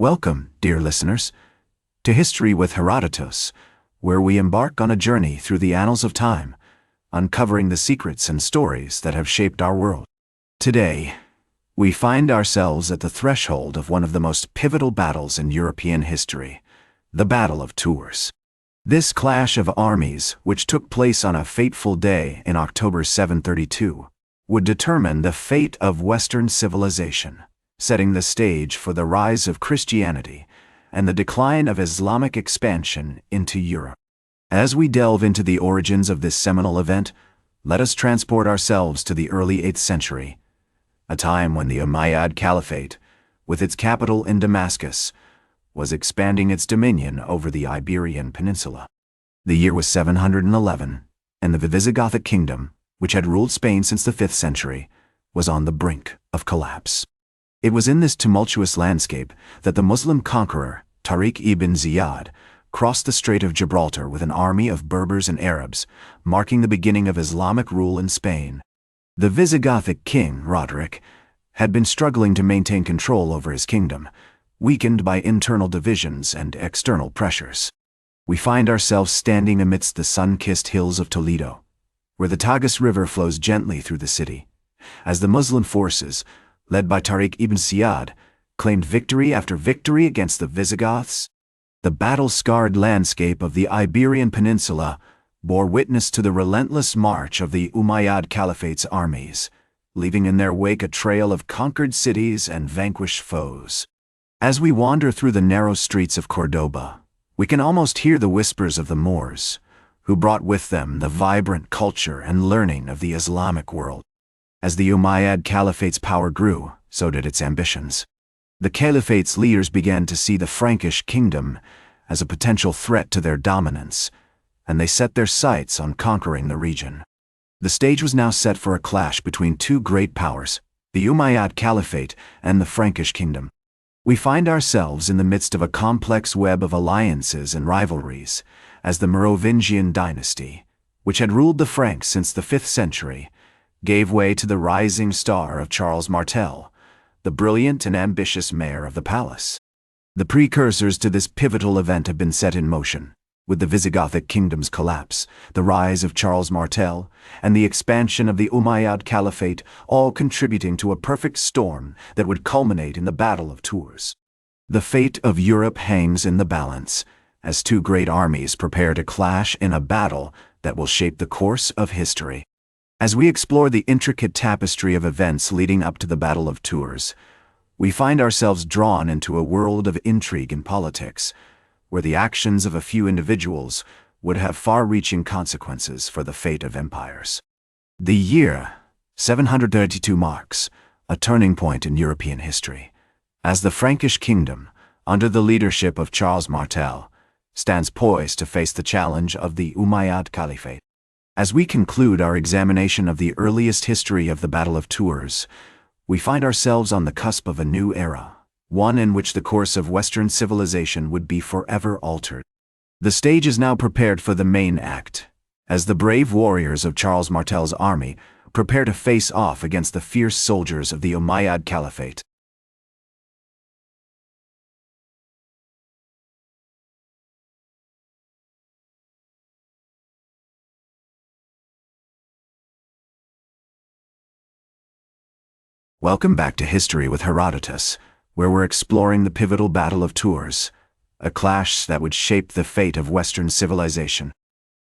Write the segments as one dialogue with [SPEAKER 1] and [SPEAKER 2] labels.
[SPEAKER 1] Welcome, dear listeners, to History with Herodotus, where we embark on a journey through the annals of time, uncovering the secrets and stories that have shaped our world. Today, we find ourselves at the threshold of one of the most pivotal battles in European history, the Battle of Tours. This clash of armies, which took place on a fateful day in October 732, would determine the fate of Western civilization, setting the stage for the rise of Christianity and the decline of Islamic expansion into Europe. As we delve into the origins of this seminal event, let us transport ourselves to the early 8th century, a time when the Umayyad Caliphate, with its capital in Damascus, was expanding its dominion over the Iberian Peninsula. The year was 711, and the Visigothic kingdom, which had ruled Spain since the 5th century, was on the brink of collapse. It was in this tumultuous landscape that the Muslim conqueror, Tariq ibn Ziyad, crossed the Strait of Gibraltar with an army of Berbers and Arabs, marking the beginning of Islamic rule in Spain. The Visigothic king, Roderick, had been struggling to maintain control over his kingdom, weakened by internal divisions and external pressures. We find ourselves standing amidst the sun-kissed hills of Toledo, where the Tagus River flows gently through the city, as the Muslim forces, led by Tariq ibn Ziyad, claimed victory after victory against the Visigoths. The battle-scarred landscape of the Iberian Peninsula bore witness to the relentless march of the Umayyad Caliphate's armies, leaving in their wake a trail of conquered cities and vanquished foes. As we wander through the narrow streets of Cordoba, we can almost hear the whispers of the Moors, who brought with them the vibrant culture and learning of the Islamic world. As the Umayyad Caliphate's power grew, so did its ambitions. The Caliphate's leaders began to see the Frankish kingdom as a potential threat to their dominance, and they set their sights on conquering the region. The stage was now set for a clash between two great powers, the Umayyad Caliphate and the Frankish kingdom. We find ourselves in the midst of a complex web of alliances and rivalries, as the Merovingian dynasty, which had ruled the Franks since the 5th century, gave way to the rising star of Charles Martel, the brilliant and ambitious mayor of the palace. The precursors to this pivotal event have been set in motion, with the Visigothic kingdom's collapse, the rise of Charles Martel, and the expansion of the Umayyad Caliphate, all contributing to a perfect storm that would culminate in the Battle of Tours. The fate of Europe hangs in the balance, as two great armies prepare to clash in a battle that will shape the course of history. As we explore the intricate tapestry of events leading up to the Battle of Tours, we find ourselves drawn into a world of intrigue and politics, where the actions of a few individuals would have far-reaching consequences for the fate of empires. The year 732 marks a turning point in European history, as the Frankish kingdom, under the leadership of Charles Martel, stands poised to face the challenge of the Umayyad Caliphate. As we conclude our examination of the earliest history of the Battle of Tours, we find ourselves on the cusp of a new era, one in which the course of Western civilization would be forever altered. The stage is now prepared for the main act, as the brave warriors of Charles Martel's army prepare to face off against the fierce soldiers of the Umayyad Caliphate. Welcome back to History with Herodotus, where we're exploring the pivotal Battle of Tours, a clash that would shape the fate of Western civilization.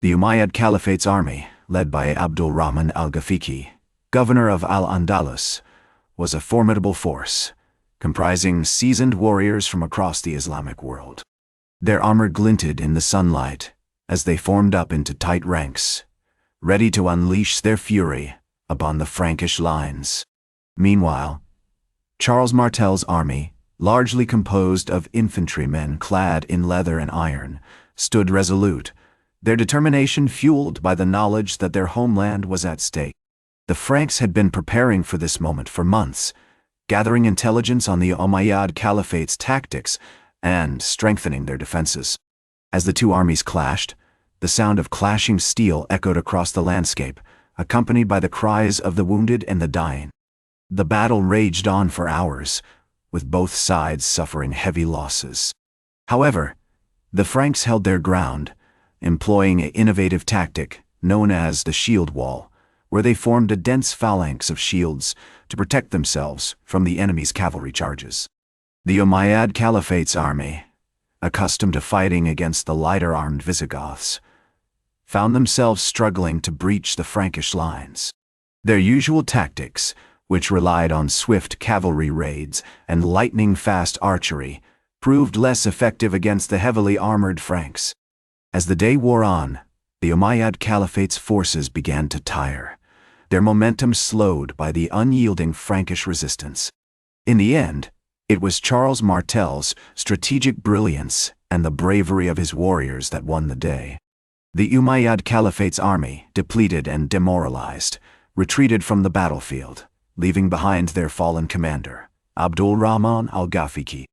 [SPEAKER 1] The Umayyad Caliphate's army, led by Abdul Rahman al-Ghafiqi, governor of Al-Andalus, was a formidable force, comprising seasoned warriors from across the Islamic world. Their armor glinted in the sunlight as they formed up into tight ranks, ready to unleash their fury upon the Frankish lines. Meanwhile, Charles Martel's army, largely composed of infantrymen clad in leather and iron, stood resolute, their determination fueled by the knowledge that their homeland was at stake. The Franks had been preparing for this moment for months, gathering intelligence on the Umayyad Caliphate's tactics and strengthening their defenses. As the two armies clashed, the sound of clashing steel echoed across the landscape, accompanied by the cries of the wounded and the dying. The battle raged on for hours, with both sides suffering heavy losses. However, the Franks held their ground, employing an innovative tactic known as the shield wall, where they formed a dense phalanx of shields to protect themselves from the enemy's cavalry charges. The Umayyad Caliphate's army, accustomed to fighting against the lighter-armed Visigoths, found themselves struggling to breach the Frankish lines. Their usual tactics, which relied on swift cavalry raids and lightning-fast archery, proved less effective against the heavily armored Franks. As the day wore on, the Umayyad Caliphate's forces began to tire, their momentum slowed by the unyielding Frankish resistance. In the end, it was Charles Martel's strategic brilliance and the bravery of his warriors that won the day. The Umayyad Caliphate's army, depleted and demoralized, retreated from the battlefield, leaving behind their fallen commander, Abdul Rahman al-Ghafiqi.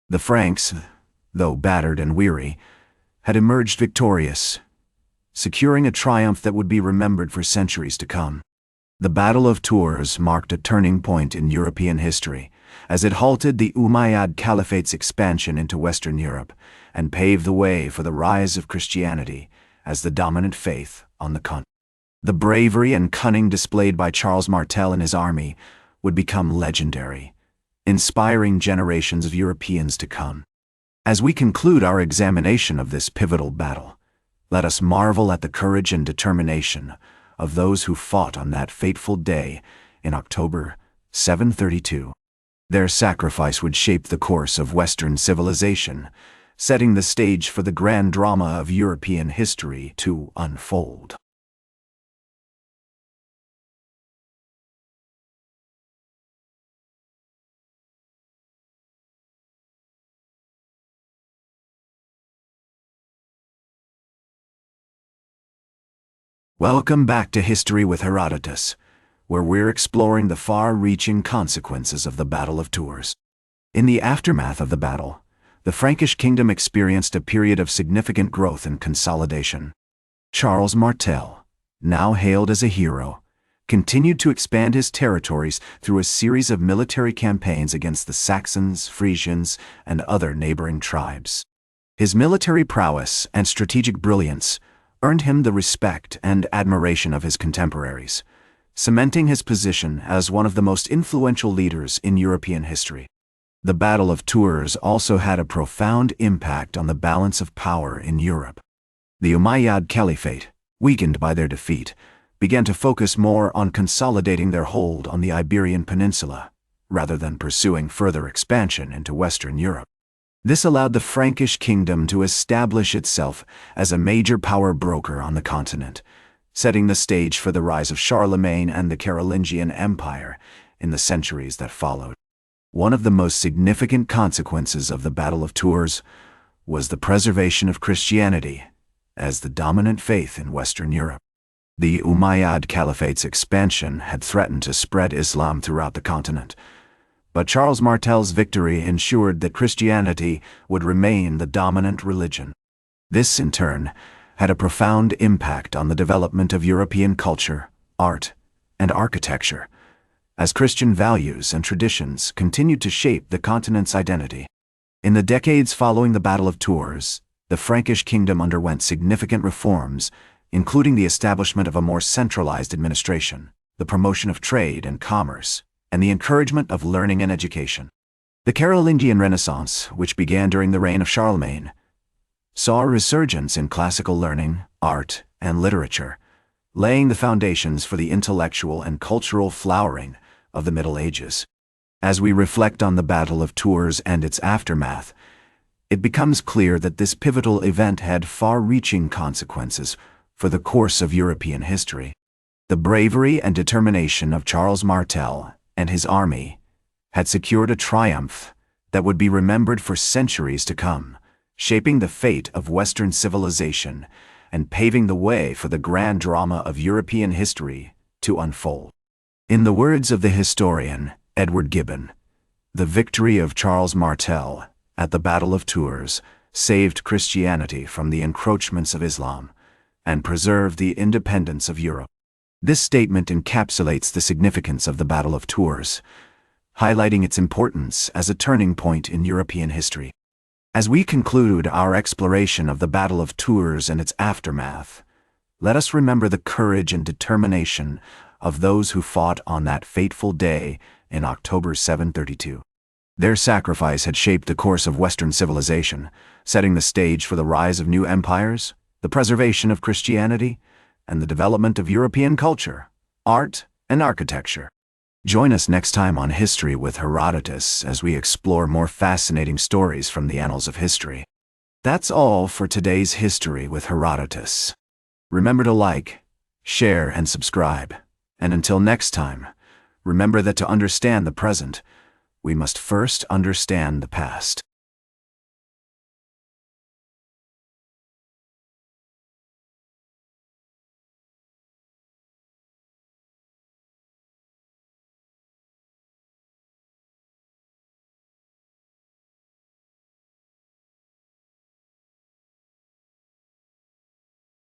[SPEAKER 1] The Franks, though battered and weary, had emerged victorious, securing a triumph that would be remembered for centuries to come. The Battle of Tours marked a turning point in European history, as it halted the Umayyad Caliphate's expansion into Western Europe and paved the way for the rise of Christianity as the dominant faith on the continent. The bravery and cunning displayed by Charles Martel and his army would become legendary, inspiring generations of Europeans to come. As we conclude our examination of this pivotal battle, let us marvel at the courage and determination of those who fought on that fateful day in October 732. Their sacrifice would shape the course of Western civilization, setting the stage for the grand drama of European history to unfold. Welcome back to History with Herodotus, where we're exploring the far-reaching consequences of the Battle of Tours. In the aftermath of the battle, the Frankish kingdom experienced a period of significant growth and consolidation. Charles Martel, now hailed as a hero, continued to expand his territories through a series of military campaigns against the Saxons, Frisians, and other neighboring tribes. His military prowess and strategic brilliance earned him the respect and admiration of his contemporaries, cementing his position as one of the most influential leaders in European history. The Battle of Tours also had a profound impact on the balance of power in Europe. The Umayyad Caliphate, weakened by their defeat, began to focus more on consolidating their hold on the Iberian Peninsula, rather than pursuing further expansion into Western Europe. This allowed the Frankish kingdom to establish itself as a major power broker on the continent, setting the stage for the rise of Charlemagne and the Carolingian Empire in the centuries that followed. One of the most significant consequences of the Battle of Tours was the preservation of Christianity as the dominant faith in Western Europe. The Umayyad Caliphate's expansion had threatened to spread Islam throughout the continent, but Charles Martel's victory ensured that Christianity would remain the dominant religion. This, in turn, had a profound impact on the development of European culture, art, and architecture, as Christian values and traditions continued to shape the continent's identity. In the decades following the Battle of Tours, the Frankish kingdom underwent significant reforms, including the establishment of a more centralized administration, the promotion of trade and commerce, and the encouragement of learning and education. The Carolingian Renaissance, which began during the reign of Charlemagne, saw a resurgence in classical learning, art, and literature, laying the foundations for the intellectual and cultural flowering of the Middle Ages. As we reflect on the Battle of Tours and its aftermath, it becomes clear that this pivotal event had far-reaching consequences for the course of European history. The bravery and determination of Charles Martel and his army had secured a triumph that would be remembered for centuries to come, shaping the fate of Western civilization and paving the way for the grand drama of European history to unfold. In the words of the historian Edward Gibbon, the victory of Charles Martel at the Battle of Tours saved Christianity from the encroachments of Islam and preserved the independence of Europe. This statement encapsulates the significance of the Battle of Tours, highlighting its importance as a turning point in European history. As we conclude our exploration of the Battle of Tours and its aftermath, let us remember the courage and determination of those who fought on that fateful day in October 732. Their sacrifice had shaped the course of Western civilization, setting the stage for the rise of new empires, the preservation of Christianity, and the development of European culture, art, and architecture. Join us next time on History with Herodotus as we explore more fascinating stories from the annals of history. That's all for today's History with Herodotus. Remember to like, share, and subscribe. And until next time, remember that to understand the present, we must first understand the past.